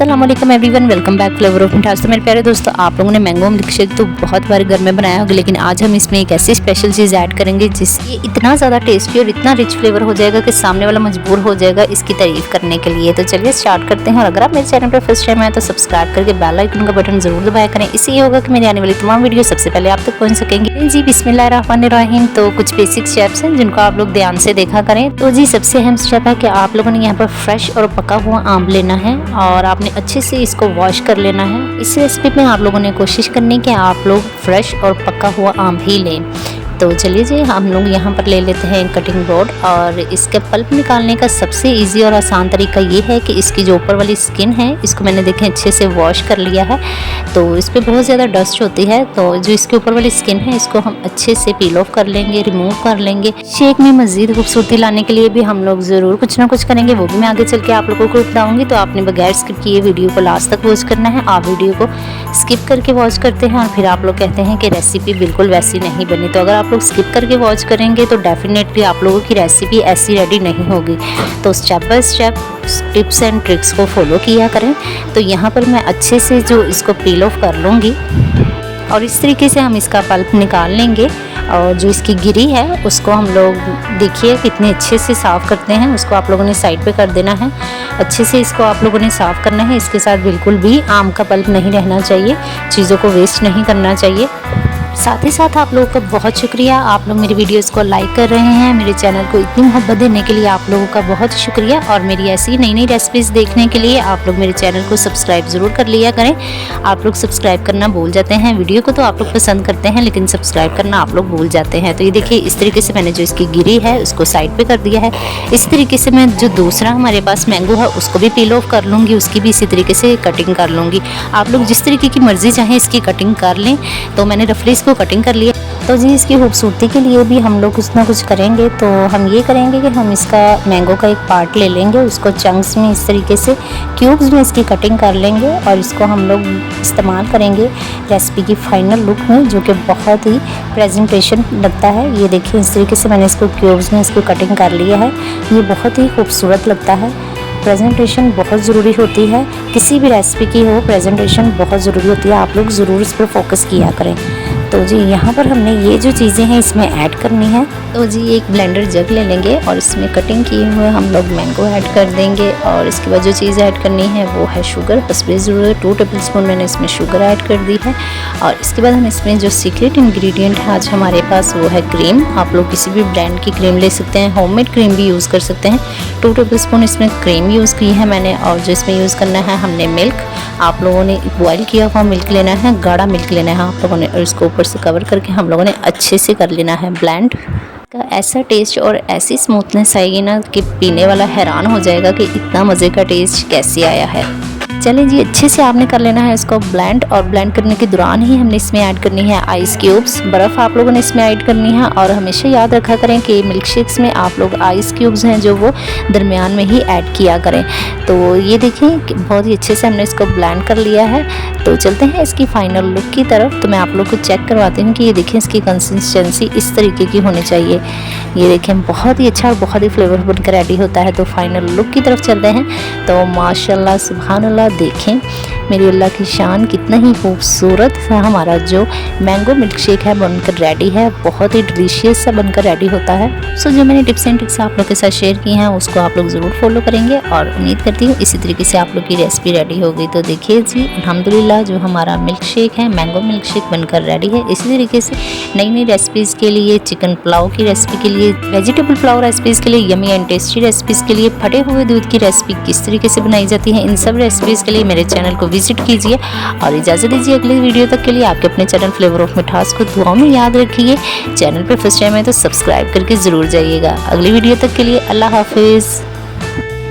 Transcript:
अस्सलाम वालेकुम everyone, welcome back flavour of मिठास। तो मेरे प्यारे दोस्तों, आप लोगों ने मैंगो मिल्क शेक तो बहुत बार घर में बनाया होगा, लेकिन आज हम इसमें एक ऐसी स्पेशल चीज़ ऐड करेंगे जिससे इतना ज़्यादा टेस्टी और इतना रिच फ्लेवर हो जाएगा कि सामने वाला मजबूर हो जाएगा इसकी तारीफ करने के लिए। तो चलिए स्टार्ट करते हैं। और अगर आप मेरे चैनल पर फर्स्ट टाइम आए तो सब्सक्राइब करके बेल आइकन का बटन जरूर दबाया करें। इससे ये होगा कि मेरी आने वाली तमाम वीडियो सबसे पहले आप तक पहुँच सकेंगे। जी बिस्मिल्लाहिर्रहमानिर्रहीम। तो कुछ बेसिक स्टेप्स हैं जिनको आप लोग ध्यान से देखा करें। तो जी सबसे अहम स्टेप है कि आप लोगों ने यहाँ पर फ्रेश और पका हुआ आम लेना है और आपने अच्छे से इसको वॉश कर लेना है। इस रेसिपी में आप लोगों ने कोशिश करनी कि आप लोग फ्रेश और पका हुआ आम ही लें। तो चलिए जी हम लोग यहाँ पर ले लेते हैं कटिंग बोर्ड। और इसके पल्प निकालने का सबसे इजी और आसान तरीका ये है कि इसकी जो ऊपर वाली स्किन है इसको मैंने देखें अच्छे से वॉश कर लिया है। तो इस पर बहुत ज़्यादा डस्ट होती है, तो जो इसके ऊपर वाली स्किन है इसको हम अच्छे से पील ऑफ कर लेंगे, रिमूव कर लेंगे। शेक में मज़ीद खूबसूरती लाने के लिए भी हम लोग ज़रूर कुछ ना कुछ करेंगे, वो भी मैं आगे चल के आप लोगों को बताऊँगी। तो आपने बगैर स्किप किए वीडियो को लास्ट तक वॉच करना है। आप वीडियो को स्किप करके वॉच करते हैं और फिर आप लोग कहते हैं कि रेसिपी बिल्कुल वैसी नहीं बनी। तो अगर आप लोग स्किप करके वॉच करेंगे तो डेफिनेटली आप लोगों की रेसिपी ऐसी रेडी नहीं होगी। तो step by step tips and tricks को फॉलो किया करें। तो यहाँ पर मैं अच्छे से जो इसको पील ऑफ कर लूँगी और इस तरीके से हम इसका पल्प निकाल लेंगे। और जो इसकी गिरी है उसको हम लोग देखिए कितने अच्छे से साफ़ करते हैं, उसको आप लोगों ने साइड पे कर देना है। अच्छे से इसको आप लोगों ने साफ़ करना है। इसके साथ बिल्कुल भी आम का पल्प नहीं रहना चाहिए, चीज़ों को वेस्ट नहीं करना चाहिए। साथ ही साथ आप लोगों का बहुत शुक्रिया, आप लोग मेरी वीडियोस को लाइक कर रहे हैं। मेरे चैनल को इतनी मोहब्बत देने के लिए आप लोगों का बहुत शुक्रिया। और मेरी ऐसी नई नई रेसिपीज़ देखने के लिए आप लोग मेरे चैनल को सब्सक्राइब ज़रूर कर लिया करें। आप लोग सब्सक्राइब करना भूल जाते हैं, वीडियो को तो आप लोग पसंद करते हैं लेकिन सब्सक्राइब करना आप लोग भूल जाते हैं। तो ये देखिए इस तरीके से मैंने जो इसकी गिरी है उसको साइड पर कर दिया है। इस तरीके से मैं जो दूसरा हमारे पास मैंगो है उसको भी पील ऑफ कर लूँगी, उसकी भी इसी तरीके से कटिंग कर लूँगी। आप लोग जिस तरीके की मर्ज़ी चाहें इसकी कटिंग कर लें। तो मैंने रफली इसको कटिंग कर लिया। तो जी इसकी खूबसूरती के लिए भी हम लोग कुछ ना कुछ करेंगे। तो हम ये करेंगे कि हम इसका मैंगो का एक पार्ट ले लेंगे, उसको चंक्स में इस तरीके से क्यूब्स में इसकी कटिंग कर लेंगे और इसको हम लोग इस्तेमाल करेंगे रेसिपी की फाइनल लुक में, जो कि बहुत ही प्रेजेंटेशन लगता है। ये देखिए इस तरीके से मैंने इसको क्यूब्स में इसको कटिंग कर लिया है। ये बहुत ही खूबसूरत लगता है। प्रेजेंटेशन बहुत ज़रूरी होती है, किसी भी रेसिपी की हो प्रेजेंटेशन बहुत ज़रूरी होती है। आप लोग ज़रूर इस पर फोकस किया करें। तो जी यहाँ पर हमने ये जो चीज़ें हैं इसमें ऐड करनी है। तो जी एक ब्लेंडर जग ले लेंगे और इसमें कटिंग किए हुए हम लोग मैंगो ऐड कर देंगे। और इसके बाद जो चीज़ ऐड करनी है वो है शुगर, बस ज़रूरत 2 टेबल स्पून मैंने इसमें शुगर ऐड कर दी है। और इसके बाद हम इसमें जो सीक्रेट इंग्रेडिएंट है आज हमारे पास वो है क्रीम। आप लोग किसी भी ब्रांड की क्रीम ले सकते हैं, होममेड क्रीम भी यूज़ कर सकते हैं। 2 टेबल स्पून इसमें क्रीम यूज़ की है मैंने। और जो इसमें यूज़ करना है हमने मिल्क, आप लोगों ने बॉयल किया हुआ मिल्क लेना है, गाढ़ा मिल्क लेना है आप लोगों ने। और इसको ऊपर से कवर करके हम लोगों ने अच्छे से कर लेना है ब्लेंड। का ऐसा टेस्ट और ऐसी स्मूथनेस आएगी ना कि पीने वाला हैरान हो जाएगा कि इतना मज़े का टेस्ट कैसे आया है। चलें जी अच्छे से आपने कर लेना है इसको ब्लेंड। और ब्लेंड करने के दौरान ही हमने इसमें ऐड करनी है आइस क्यूब्स, बर्फ़ आप लोगों ने इसमें ऐड करनी है। और हमेशा याद रखा करें कि मिल्क शेक्स में आप लोग आइस क्यूब्स हैं जो वो दरमियान में ही ऐड किया करें। तो ये देखें कि बहुत ही अच्छे से हमने इसको ब्लेंड कर लिया है। तो चलते हैं इसकी फाइनल लुक की तरफ। तो मैं आप लोग को चेक करवाती हूँ कि ये देखें इसकी कंसिस्टेंसी इस तरीके की होनी चाहिए। ये देखें बहुत ही अच्छा और बहुत ही फ्लेवर बनकर रेडी होता है। तो फाइनल लुक की तरफ चलते हैं। तो माशाल्लाह सुभान अल्लाह, देखें मेरी अल्लाह की शान, कितना ही खूबसूरत सा हमारा जो मैंगो मिल्क शेक है बनकर रेडी है। बहुत ही डिलीशियस सा बनकर रेडी होता है। सो जो मैंने टिप्स एंड ट्रिक्स आप लोग के साथ शेयर की हैं उसको आप लोग ज़रूर फॉलो करेंगे और उम्मीद करती हूँ इसी तरीके से आप लोग की रेसिपी रेडी हो गई। तो देखिए जी अल्हम्दुलिल्लाह जो हमारा मिल्क शेक है, मैंगो मिल्क शेक बनकर रेडी है। इसी तरीके से नई नई रेसिपीज़ के लिए, चिकन पुलाव की रेसिपी के लिए, वेजिटेबल पुलाव रेसिपीज़ के लिए, यमी एंड टेस्टी रेसिपीज़ के लिए, फटे हुए दूध की रेसिपी किस तरीके से बनाई जाती है, इन सब रेसिपीज़ के लिए मेरे चैनल को विजिट कीजिए। और इजाज़त दीजिए अगली वीडियो तक के लिए। आपके अपने चैनल फ्लेवर ऑफ मिठास को दुआओं में याद रखिए। चैनल पर फर्स्ट टाइम है तो सब्सक्राइब करके ज़रूर जाइएगा। अगली वीडियो तक के लिए अल्लाह हाफिज़।